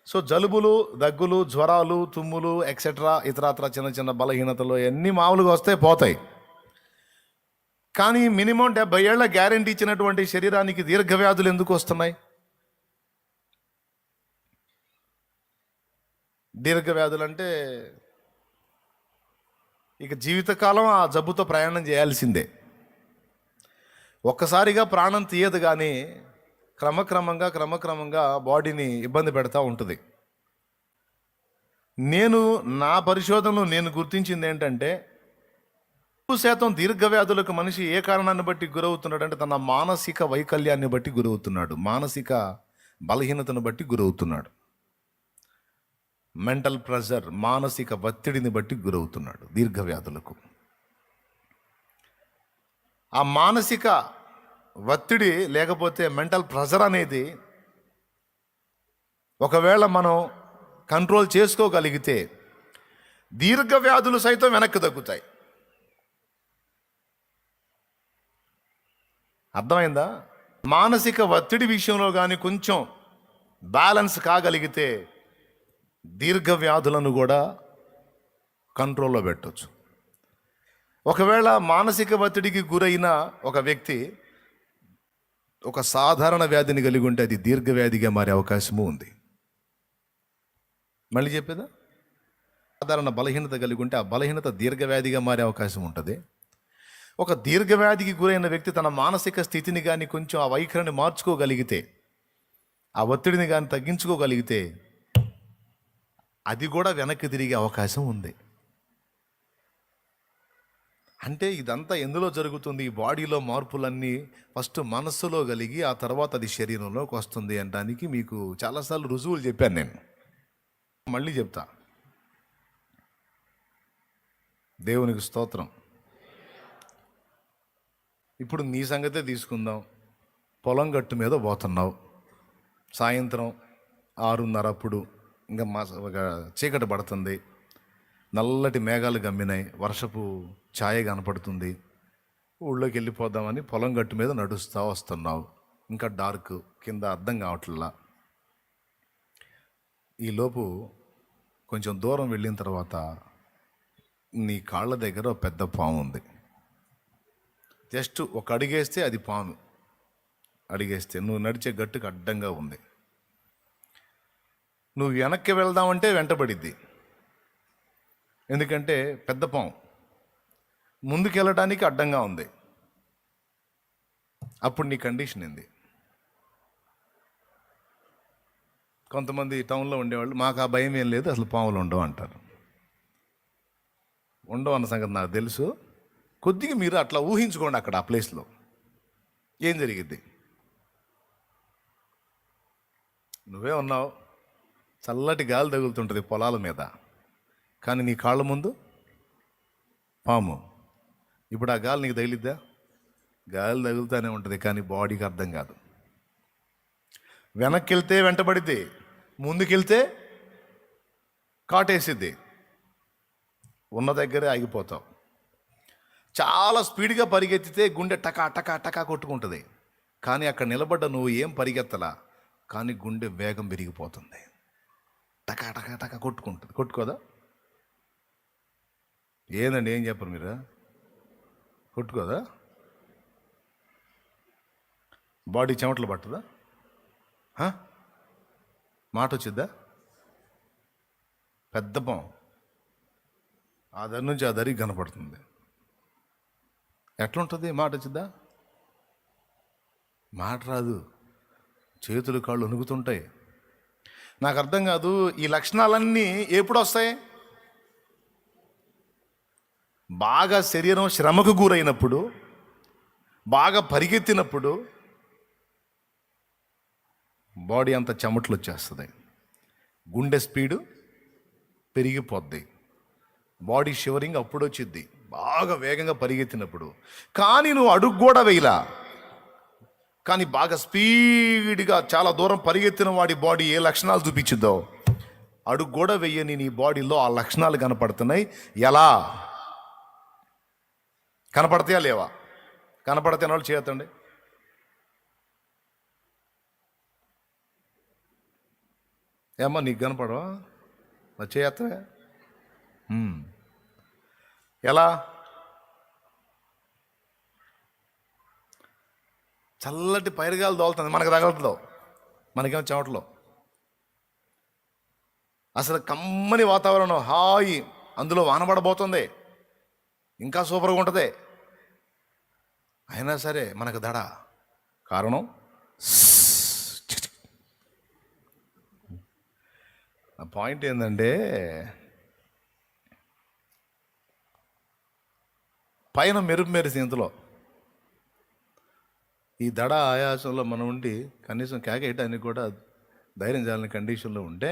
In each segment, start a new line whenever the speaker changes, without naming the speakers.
So జలుబులు, దగ్గులు, జ్వరాలు, తుమ్ములు etcetera ఇతరత్ర చిన్న చిన్న బలహీనతలు అన్నీ మామూలుగా వస్తాయి, పోతాయి. కానీ మినిమం 70 ఏళ్ల గ్యారెంటీ ఇచ్చినటువంటి శరీరానికి దీర్ఘవ్యాధులు ఎందుకు వస్తున్నాయి? దీర్ఘవ్యాధులు అంటే ఇక జీవితకాలం ఆ జబ్బుతో ప్రయాణం చేయాల్సిందే. ఒక్కసారిగా ప్రాణం తీయదు, కానీ క్రమక్రమంగా బాడీని ఇబ్బంది పెడతా ఉంటుంది. నా పరిశోధనలో నేను గుర్తించింది ఏంటంటే 100% దీర్ఘవ్యాధులకు మనిషి ఏ కారణాన్ని బట్టి గురవుతున్నాడు అంటే తన మానసిక వైకల్యాన్ని బట్టి గురవుతున్నాడు, మానసిక బలహీనతను బట్టి గురవుతున్నాడు. మెంటల్ ప్రెషర్, మానసిక ఒత్తిడిని బట్టి గురవుతున్నాడు దీర్ఘవ్యాధులకు. ఆ మానసిక ఒత్తిడి లేకపోతే మెంటల్ ప్రెషర్ అనేది ఒకవేళ మనం కంట్రోల్ చేసుకోగలిగితే దీర్ఘవ్యాధులు సైతం వెనక్కి తగ్గుతాయి. అర్థమైందా? మానసిక ఒత్తిడి విషయంలో కానీ కొంచెం బ్యాలెన్స్ కాగలిగితే దీర్ఘవ్యాధులను కూడా కంట్రోల్లో పెట్టవచ్చు. ఒకవేళ మానసిక ఒత్తిడికి గురైన ఒక వ్యక్తి ఒక సాధారణ వ్యాధిని కలిగి ఉంటే అది దీర్ఘవ్యాధిగా మారే అవకాశము ఉంది. మళ్ళీ చెప్పేదా? సాధారణ బలహీనత కలిగి ఉంటే ఆ బలహీనత దీర్ఘవ్యాధిగా మారే అవకాశం ఉంటుంది. ఒక దీర్ఘవ్యాధికి గురైన వ్యక్తి తన మానసిక స్థితిని కానీ కొంచెం ఆ వైఖరిని మార్చుకోగలిగితే, ఆ ఒత్తిడిని కానీ తగ్గించుకోగలిగితే అది కూడా వెనక్కి తిరిగే అవకాశం ఉంది. అంటే ఇదంతా ఎందులో జరుగుతుంది? ఈ బాడీలో మార్పులన్నీ ఫస్ట్ మనస్సులో కలిగి ఆ తర్వాత అది శరీరంలోకి వస్తుంది అనడానికి మీకు చాలాసార్లు రుజువులు చెప్పాను. నేను మళ్ళీ చెప్తా. దేవునికి స్తోత్రం. ఇప్పుడు నీ సంగతే తీసుకుందాం. పొలం గట్టు మీద పోతున్నావు, సాయంత్రం 6:30 అప్పుడు ఇంకా చీకటి పడుతుంది, నల్లటి మేఘాలు గమ్మినాయి, వర్షపు ఛాయ కనపడుతుంది. ఊళ్ళోకి వెళ్ళిపోదామని పొలం గట్టు మీద నడుస్తూ వస్తున్నావు. ఇంకా డార్క్, కింద అర్థం కావట్లా. ఈలోపు కొంచెం దూరం వెళ్ళిన తర్వాత నీ కాళ్ళ దగ్గర ఒక పెద్ద పాము ఉంది. జస్ట్ ఒక అడిగేస్తే అది పాము. అడిగేస్తే నువ్వు నడిచే గట్టుకు అడ్డంగా ఉంది. నువ్వు వెనక్కి వెళ్దామంటే వెంటబడిద్ది, ఎందుకంటే పెద్ద పాము. ముందుకు వెళ్ళడానికి అడ్డంగా ఉంది. అప్పుడు నీ కండిషన్ ఏంది? కొంతమంది టౌన్లో ఉండేవాళ్ళు మాకు ఆ భయం ఏం లేదు, అసలు పాములు ఉండవు అంటారు. ఉండవు అన్న సంగతి నాకు తెలుసు. కొద్దిగా మీరు అట్లా ఊహించుకోండి, అక్కడ ఆ ప్లేస్లో ఏం జరిగిద్ది. నువ్వే ఉన్నావు, చల్లటి గాలి తగులుతుంటుంది పొలాల మీద, కానీ నీ కాళ్ళ ముందు పాము. ఇప్పుడు ఆ గాలి నీకు తగిలిద్దా? గాలి తగులుతూనే ఉంటుంది, కానీ బాడీకి అర్థం కాదు. వెనక్కి వెళ్తే వెంటబడిద్ది, ముందుకెళ్తే కాటేసిద్ది, ఉన్న దగ్గరే ఆగిపోతావు. చాలా స్పీడ్గా పరిగెత్తితే గుండె టకా టకా టకా కొట్టుకుంటుంది, కానీ అక్కడ నిలబడ్డ నువ్వు ఏం పరిగెత్తలా, కానీ గుండె వేగం పెరిగిపోతుంది, టకా టకా టకా కొట్టుకుంటుంది. కొట్టుకోదా? ఏందండి ఏం చెప్పరు మీరు? కొట్టుకోదా? బాడీ చెమటలు పట్టదా? మాట వచ్చిద్దా? పెద్ద పాము ఆ దరి నుంచి ఆ దరికి కనపడుతుంది. ఎట్లుంటుంది? మాట వచ్చిద్దా? మాట రాదు, చేతులు కాళ్ళు వణుకుతుంటాయి. నాకు అర్థం కాదు, ఈ లక్షణాలన్నీ ఎప్పుడు వస్తాయి? బాగా శరీరం శ్రమకు గురైనప్పుడు, బాగా పరిగెత్తినప్పుడు బాడీ అంతా చెమటలు వచ్చేస్తుంది, గుండె స్పీడు పెరిగిపోద్ది, బాడీ షివరింగ్ అప్పుడు వచ్చిద్ది, బాగా వేగంగా పరిగెత్తినప్పుడు. కానీ నువ్వు అడుగు కూడా వేయలా, కానీ బాగా స్పీడ్గా చాలా దూరం పరిగెత్తిన వాడి బాడీ ఏ లక్షణాలు చూపించిద్దో, అడుగు కూడా వెయ్యని నీ బాడీలో ఆ లక్షణాలు కనపడుతున్నాయి. ఎలా కనపడతాయా లేవా? కనపడితే వాళ్ళు చేయొద్దండి. ఏమ్మా నీకు కనపడవా? వచ్చేయత్తవే. ఎలా? చల్లటి పైరుగాలు దోలుతుంది, మనకు తగలట్లో, మనకేమో చెమటలో. అసలు కమ్మని వాతావరణం, హాయి, అందులో వానబడబోతుంది, ఇంకా సూపర్గా ఉంటుంది. అయినా సరే మనకు దడ. కారణం ఆ పాయింట్ ఏంటంటే, పైన మెరుపు మెరిసి ఇంతలో ఈ దడ ఆయాసంలో మనం ఉండి కనీసం కేకేయటానికి కూడా ధైర్యం చేయాలని కండిషన్లో ఉంటే,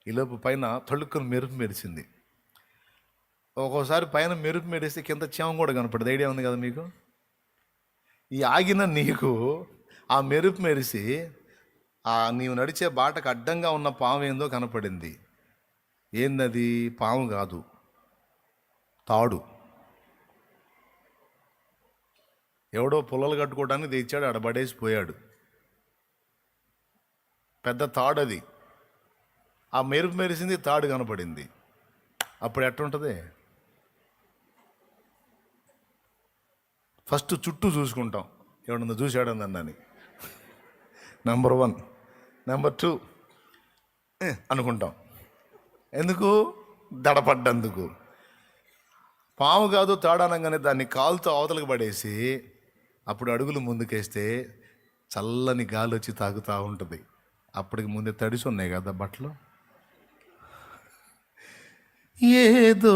ఈలోపు పైన తొడుక్కుని మెరుపు మెరిసింది. ఒక్కోసారి పైన మెరుపు మెరిస్తే కింద చేమ కూడా కనపడదు. ఐడియా ఉంది కదా మీకు? ఈ ఆగిన నీకు ఆ మెరుపు మెరిసి నీవు నడిచే బాటకు అడ్డంగా ఉన్న పాము ఏందో కనపడింది. ఏందది? పాము కాదు, తాడు. ఎవడో పుల్లలు కట్టుకోవడానికి తెచ్చాడు, ఆడబడేసి పోయాడు. పెద్ద తాడు అది. ఆ మెరుపు మెరిసింది, తాడు కనపడింది. అప్పుడు ఎట్టుంటుంది? ఫస్ట్ చుట్టూ చూసుకుంటాం, ఎవడన్నా చూశాడని. నెంబర్ 1. నెంబర్ 2 అనుకుంటాం. ఎందుకు? దడపడ్డందుకు. పాము కాదు తాడనగానే దాన్ని కాలుతో అవతలకు పడేసి అప్పుడు అడుగులు ముందుకేస్తే చల్లని గాలి వచ్చి తాగుతూ ఉంటుంది. అప్పటికి ముందే తడిసి ఉన్నాయి కదా బట్టలు. ఏదో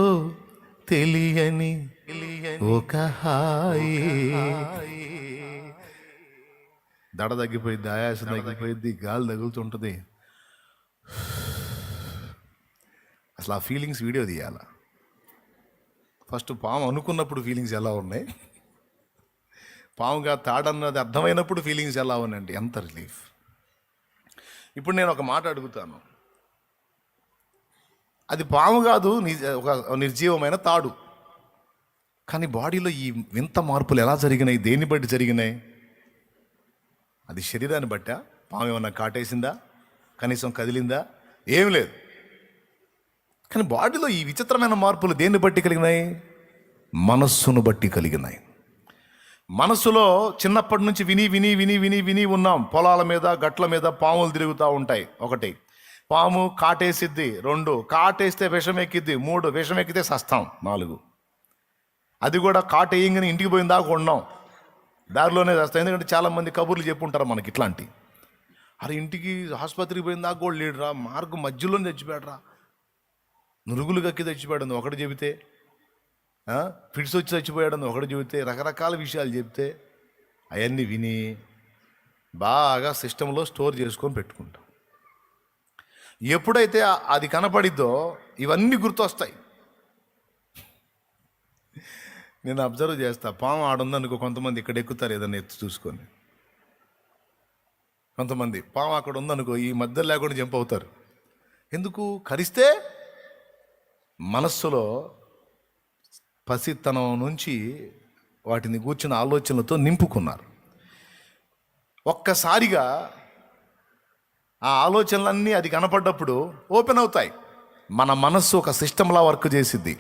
తెలియని ఒక హాయి, దడ తగ్గిపోయింది, ఆయాసం తగ్గిపోయింది, గాలి తగులుతుంటుంది. అసలు ఆ ఫీలింగ్స్ వీడియో తీయాల. ఫస్ట్ పాము అనుకున్నప్పుడు ఫీలింగ్స్ ఎలా ఉన్నాయి, పాముగా తాడన్నది అర్థమైనప్పుడు ఫీలింగ్స్ ఎలా ఉన్నాయండి. ఎంత రిలీఫ్. ఇప్పుడు నేను ఒక మాట అడుగుతాను, అది పాము కాదు, ఒక నిర్జీవమైన తాడు. కానీ బాడీలో ఈ వింత మార్పులు ఎలా జరిగినాయి? దేన్ని బట్టి జరిగినాయి? అది శరీరాన్ని బట్టా? పాము ఏమన్నా కాటేసిందా? కనీసం కదిలిందా? ఏం లేదు. కానీ బాడీలో ఈ విచిత్రమైన మార్పులు దేన్ని బట్టి కలిగినాయి? మనస్సును బట్టి కలిగినాయి. మనస్సులో చిన్నప్పటి నుంచి విని విని విని విని విని ఉన్నాం. పొలాల మీద, గట్ల మీద పాములు తిరుగుతూ ఉంటాయి. 1, పాము కాటేసిద్ది. 2, కాటేస్తే విషం ఎక్కిద్ది. 3, విషం ఎక్కితే సస్తాం. 4, అది కూడా కాటేయంగానే ఇంటికి పోయిన దాకా ఉన్నాం, దారిలోనే చేస్తాం. ఎందుకంటే చాలామంది కబుర్లు చెప్పుంటారు మనకి ఇట్లాంటి. అరే ఇంటికి ఆసుపత్రికి పోయిన దాకా కూడా లేడురా, మార్గం మధ్యలోనే చచ్చిపోయాడురా, నురుగులు కక్కి చచ్చిపోయాడు ఒకటి చెబితే, ఫిట్స్ వచ్చి చచ్చిపోయాడని ఒకటి చెబితే, రకరకాల విషయాలు చెప్తే అవన్నీ విని బాగా సిస్టంలో స్టోర్ చేసుకొని పెట్టుకుంటాం. ఎప్పుడైతే అది కనపడిద్దో ఇవన్నీ గుర్తొస్తాయి. నేను అబ్జర్వ్ చేస్తా, పాము ఆడుందనుకో, కొంతమంది ఇక్కడ ఎక్కుతారు ఏదన్నా ఎత్తు చూసుకొని, కొంతమంది పాము అక్కడ ఉందనుకో ఈ మధ్య లేకుండా జంప్ అవుతారు. ఎందుకు? కరిస్తే మనస్సులో పసితనం నుంచి వాటిని కూర్చున్న ఆలోచనలతో నింపుకున్నారు. ఒక్కసారిగా ఆ ఆలోచనలన్నీ అది కనపడ్డప్పుడు ఓపెన్ అవుతాయి. మన మనస్సు ఒక సిస్టంలా వర్క్ చేసిద్ది.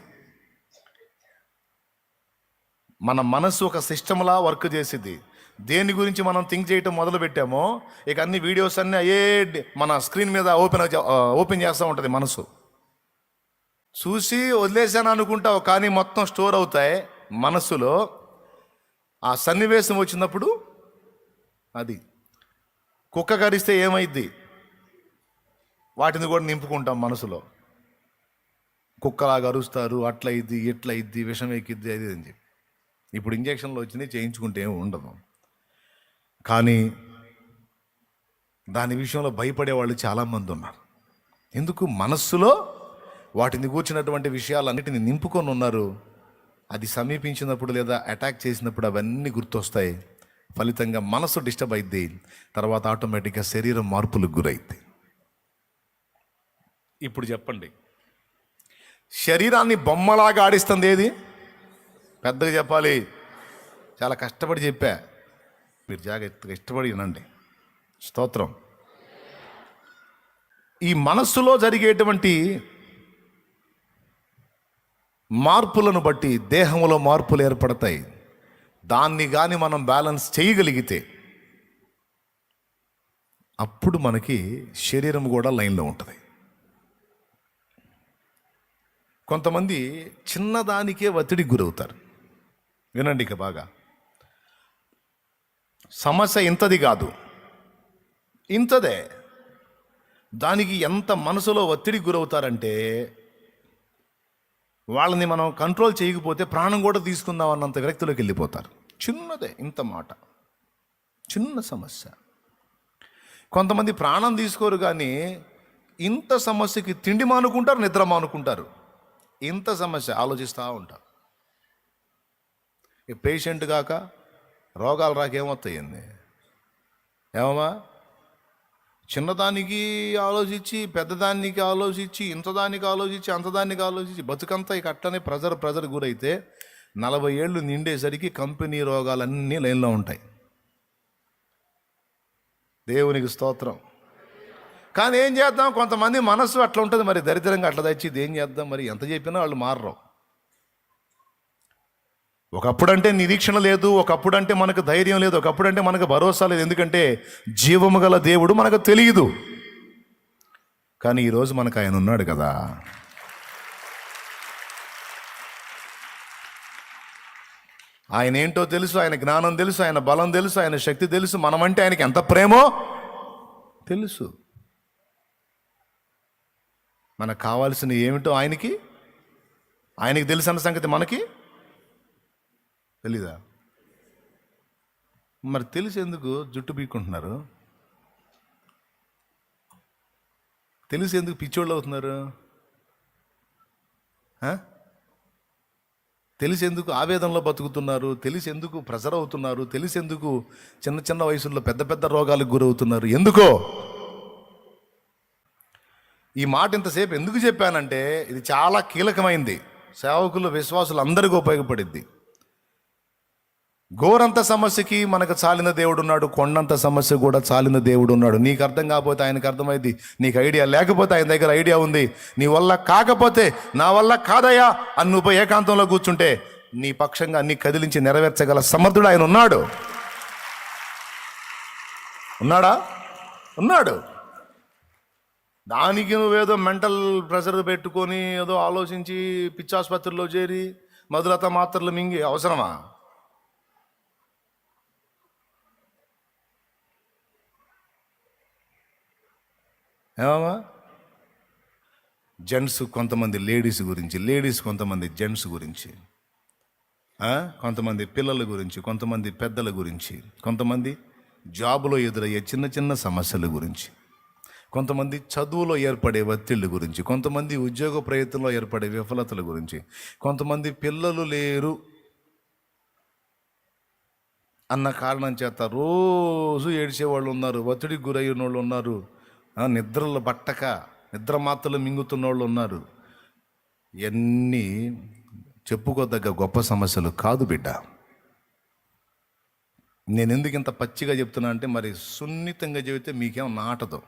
మన మనస్సు ఒక సిస్టంలా వర్క్ చేసిద్ది. దేని గురించి మనం థింక్ చేయటం మొదలు పెట్టామో ఇక అన్ని వీడియోస్ అన్నీ మన స్క్రీన్ మీద ఓపెన్ చేస్తూ ఉంటుంది. మనసు చూసి వదిలేసాను అనుకుంటావు, కానీ మొత్తం స్టోర్ అవుతాయి మనస్సులో. ఆ సన్నివేశం వచ్చినప్పుడు అది కుక్క కరిస్తే ఏమైద్ది, వాటిని కూడా నింపుకుంటాం మనసులో. కుక్కలాగా అరుస్తారు, అట్లా ఇద్ది, ఇట్లా ఇద్ది, విషం ఎక్కిద్ది, అది అని చెప్పి. ఇప్పుడు ఇంజక్షన్లు వచ్చినాయి, చేయించుకుంటే ఏమి ఉండదు. కానీ దాని విషయంలో భయపడే వాళ్ళు చాలామంది ఉన్నారు. ఎందుకు? మనస్సులో వాటిని కూర్చున్నటువంటి విషయాలన్నిటిని నింపుకొని ఉన్నారు. అది సమీపించినప్పుడు లేదా అటాక్ చేసినప్పుడు అవన్నీ గుర్తొస్తాయి. ఫలితంగా మనసు డిస్టర్బ్ అయింది. తర్వాత ఆటోమేటిక్గా శరీరం మార్పులకు గురైంది. ఇప్పుడు చెప్పండి, శరీరాన్ని బొమ్మలాగా ఆడిస్తుంది ఏది? పెద్దగా చెప్పాలి, చాలా కష్టపడి చెప్పా, మీరు జాగ్రత్తగా ఇష్టపడి వినండి. స్తోత్రం. ఈ మనస్సులో జరిగేటువంటి మార్పులను బట్టి దేహంలో మార్పులు ఏర్పడతాయి. దాన్ని కానీ మనం బ్యాలెన్స్ చేయగలిగితే అప్పుడు మనకి శరీరం కూడా లైన్లో ఉంటుంది. కొంతమంది చిన్నదానికే ఒత్తిడికి గురవుతారు. వినండి ఇక బాగా. సమస్య ఇంతది కాదు, ఇంతదే. దానికి ఎంత మనసులో ఒత్తిడికి గురవుతారంటే వాళ్ళని మనం కంట్రోల్ చేయకపోతే ప్రాణం కూడా తీసుకుందాం అన్నంత వ్యక్తిలోకి వెళ్ళిపోతారు. చిన్నదే, ఇంత మాట, చిన్న సమస్య. కొంతమంది ప్రాణం తీసుకోరు, కానీ ఇంత సమస్యకి తిండి మానుకుంటారు, నిద్ర మానుకుంటారు. ఇంత సమస్య ఆలోచిస్తూ ఉంటారు. ఈ పేషెంట్ కాక రోగాలు రాకేమొస్తాయండి? ఏమమ్మా? చిన్నదానికి ఆలోచించి, పెద్దదానికి ఆలోచించి, ఇంతదానికి ఆలోచించి, అంతదానికి ఆలోచించి బతుకంతా ఇక అట్లనే ప్రెజర్ గురైతే 40 ఏళ్ళు నిండేసరికి కంపెనీ రోగాలన్నీ లైన్లో ఉంటాయి. దేవునికి స్తోత్రం. కానీ ఏం చేద్దాం, కొంతమంది మనస్సు అట్లా ఉంటుంది మరి, దరిద్రంగా అట్లా తెచ్చి ఏం చేద్దాం మరి, ఎంత చెప్పినా వాళ్ళు మారరు. ఒకప్పుడంటే నిరీక్షణ లేదు, ఒకప్పుడంటే మనకు ధైర్యం లేదు, ఒకప్పుడంటే మనకు భరోసా లేదు. ఎందుకంటే జీవము గల దేవుడు మనకు తెలియదు. కానీ ఈరోజు మనకు ఆయన ఉన్నాడు కదా. ఆయన ఏంటో తెలుసు, ఆయన జ్ఞానం తెలుసు, ఆయన బలం తెలుసు, ఆయన శక్తి తెలుసు, మనమంటే ఆయనకి ఎంత ప్రేమో తెలుసు. మనకు కావాల్సిన ఏమిటో ఆయనకి తెలుసు అన్న సంగతి మనకి తెలీదా? మరి తెలిసి ఎందుకు జుట్టు పీక్కుంటున్నారు? తెలిసి ఎందుకు పిచ్చోళ్ళు అవుతున్నారు? తెలిసి ఎందుకు ఆవేదనలో బతుకుతున్నారు? తెలిసి ఎందుకు ప్రెజర్ అవుతున్నారు? తెలిసి ఎందుకు చిన్న వయసుల్లో పెద్ద రోగాలకు గురవుతున్నారు? ఎందుకో? ఈ మాట ఇంతసేపు ఎందుకు చెప్పానంటే ఇది చాలా కీలకమైంది. సేవకులు, విశ్వాసులు అందరికీ ఉపయోగపడింది. ఘోరంత సమస్యకి మనకు చాలిన దేవుడు ఉన్నాడు, కొండంత సమస్య కూడా చాలిన దేవుడు ఉన్నాడు. నీకు అర్థం కాకపోతే ఆయనకు అర్థమైంది, నీకు ఐడియా లేకపోతే ఆయన దగ్గర ఐడియా ఉంది. నీ వల్ల కాకపోతే నా వల్ల కాదయ్యా అని నువ్వు ఏకాంతంలో కూర్చుంటే నీ పక్షంగా అన్ని కదిలించి నెరవేర్చగల సమర్థుడు ఆయన ఉన్నాడు. ఉన్నాడా? ఉన్నాడు. దానికి నువ్వేదో మెంటల్ ప్రెషర్ పెట్టుకొని ఏదో ఆలోచించి పిచ్చాసుపత్రిలో చేరి మధులత మాత్రలు మింగి అవసరమా? ఏమమ్మా? జెంట్స్ కొంతమంది లేడీస్ గురించి, లేడీస్ కొంతమంది జెంట్స్ గురించి, కొంతమంది పిల్లల గురించి, కొంతమంది పెద్దల గురించి, కొంతమంది జాబులో ఎదురయ్యే చిన్న సమస్యల గురించి, కొంతమంది చదువులో ఏర్పడే ఒత్తిళ్ళ గురించి, కొంతమంది ఉద్యోగ ప్రయత్నంలో ఏర్పడే విఫలతల గురించి, కొంతమంది పిల్లలు లేరు అన్న కారణం చేత రోజు ఏడ్చేవాళ్ళు ఉన్నారు, ఒత్తిడికి గురయ్యిన వాళ్ళు ఉన్నారు, నిద్రలు బట్టక నిద్ర మాత్రలు మింగుతున్న వాళ్ళు ఉన్నారు. ఎన్ని చెప్పుకోదగ్గ గొప్ప సమస్యలు కాదు బిడ్డ. నేను ఎందుకు ఇంత పచ్చిగా చెప్తున్నా అంటే మరి సున్నితంగా చెబితే మీకేం నాటదు.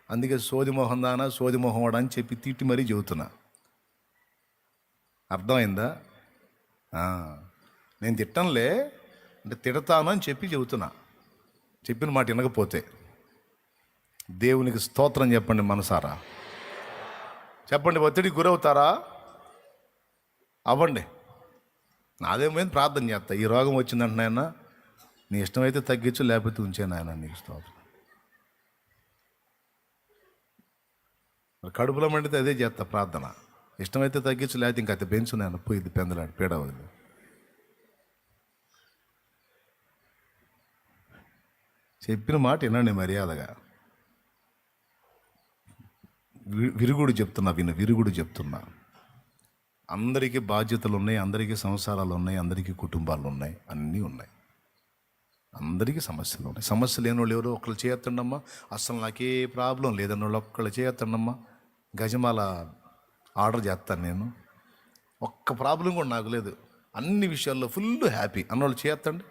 అందుకే సోదిమోహం దానా, సోదిమోహం వాడా అని చెప్పి తిట్టి మరీ చెబుతున్నా. అర్థమైందా? నేను తిట్టంలే, అంటే తిడతాను అని చెప్పి చెబుతున్నా. చెప్పిన మాట వినకపోతే దేవునికి స్తోత్రం చెప్పండి మనసారా. చెప్పండి. ఒత్తిడికి గురవుతారా? అవ్వండి. నాదేమైంది ప్రార్థన చేస్తా. ఈ రోగం వచ్చిందంటే నాయన నీ ఇష్టమైతే తగ్గించు, లేకపోతే ఉంచే నాయన, నీకు స్తోత్రం. కడుపులో మండితే అదే చేస్తా ప్రార్థన. ఇష్టమైతే తగ్గించు, లేకపోతే ఇంకా అది పెంచు నాయన, పోయి పెందలాడు పీడ వదిలి. చెప్పిన మాట వినండి మర్యాదగా. విరుగుడు చెప్తున్నా. అందరికీ బాధ్యతలు ఉన్నాయి, అందరికీ సంసారాలు ఉన్నాయి, అందరికీ కుటుంబాలు ఉన్నాయి, అన్నీ ఉన్నాయి. అందరికీ సమస్యలు ఉన్నాయి. సమస్య లేని వాళ్ళు ఎవరో ఒకళ్ళు చేయొత్తండమ్మా, అసలు నాకే ప్రాబ్లం లేదన్న వాళ్ళు ఒక్కళ్ళు చేయొత్తండమ్మా. గజమాల ఆర్డర్ చేస్తాను నేను, ఒక్క ప్రాబ్లం కూడా నాకు లేదు, అన్ని విషయాల్లో ఫుల్ హ్యాపీ అన్నోళ్ళు చేయొత్తండి.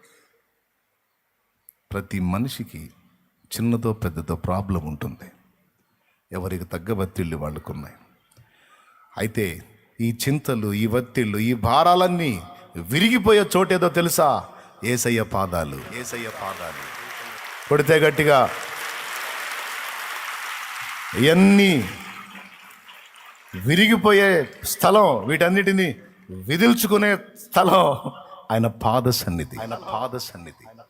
ప్రతి మనిషికి చిన్నదో పెద్దదో ప్రాబ్లం ఉంటుంది. ఎవరికి తగ్గ ఒత్తిళ్ళు వాళ్ళకున్నాయి. అయితే ఈ చింతలు, ఈ ఒత్తిళ్ళు, ఈ భారాలన్నీ విరిగిపోయే చోటేదో తెలుసా? యేసయ్య పాదాలు. యేసయ్య పాదాలు. కొడితే గట్టిగా. ఇవన్నీ విరిగిపోయే స్థలం, వీటన్నిటిని విదిల్చుకునే స్థలం ఆయన పాద సన్నిధి. ఆయన పాద సన్నిధి.